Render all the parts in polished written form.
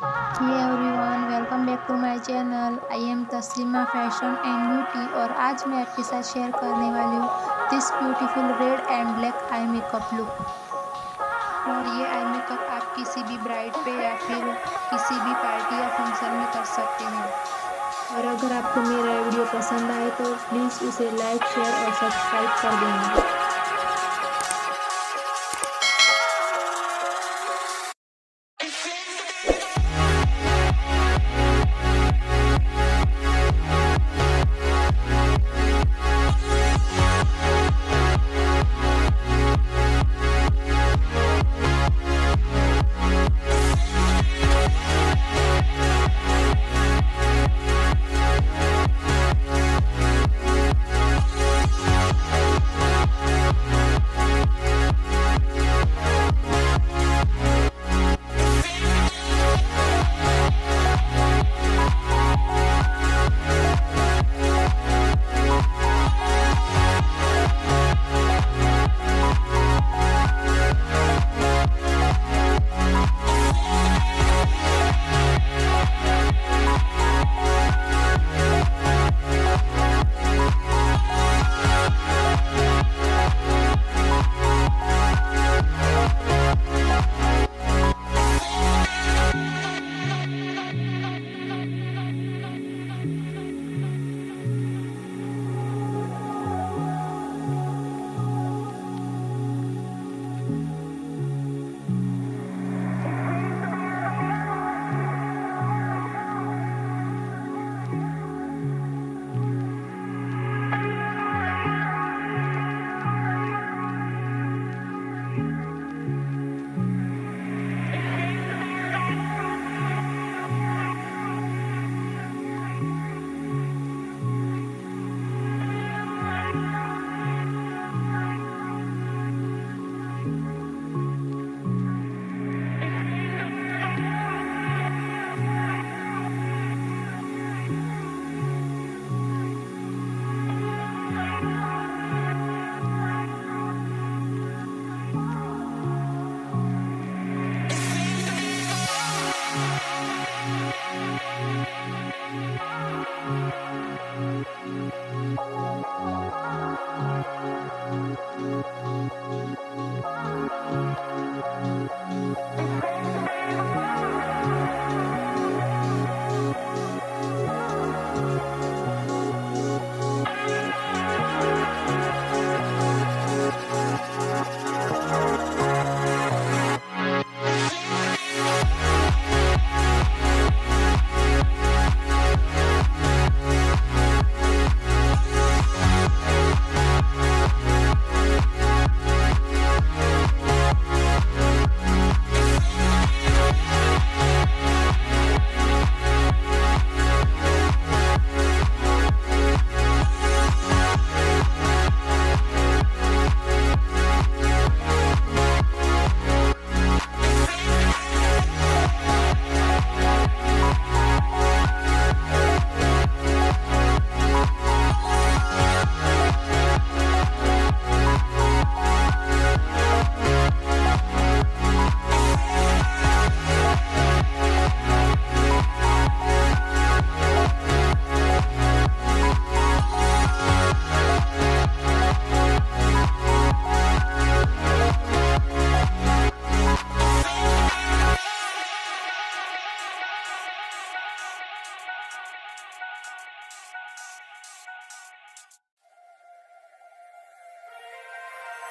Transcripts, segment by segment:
Hey everyone, welcome back to my channel. I am Taslima fashion and beauty और आज मैं आपके साथ शेयर करने वाली हूँ this beautiful red and black eye makeup look. और ये आई मेकअप आप किसी भी ब्राइड पे या फिर किसी भी पार्टी या फंक्शन में कर सकते हैं। और अगर आपको मेरा वीडियो पसंद आए तो प्लीज़ उसे लाइक, शेयर और सब्सक्राइब कर देना।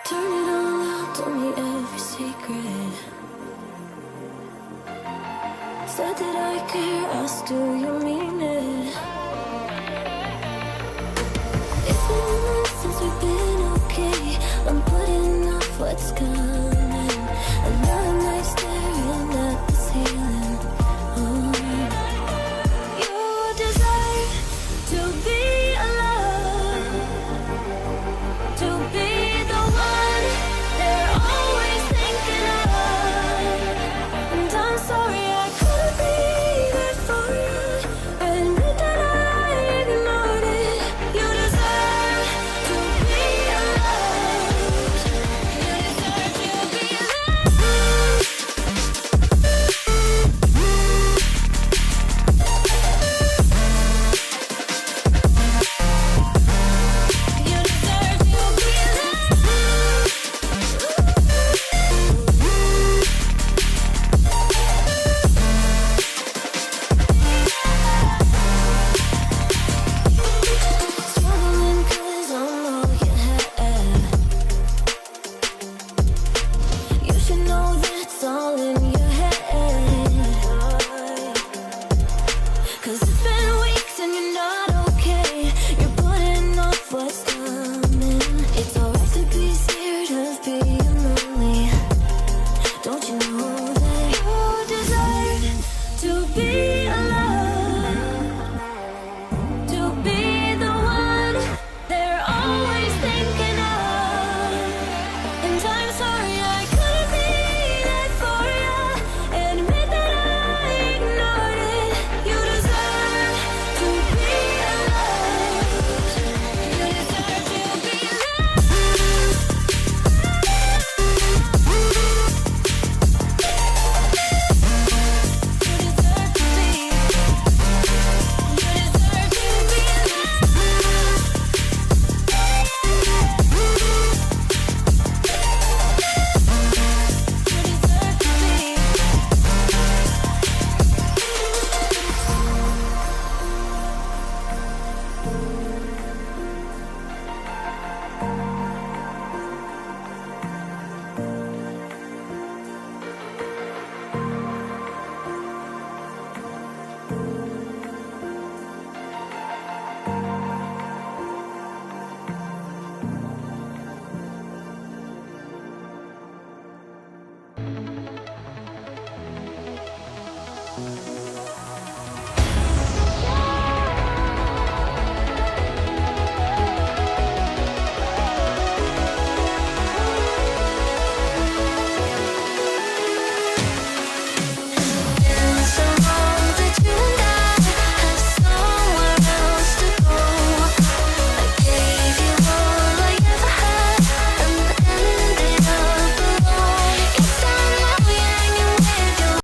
Turn it all out, told me every secret. Said that I care, asked do you mean it? It's been months since we've been okay. I'm putting off what's coming. I know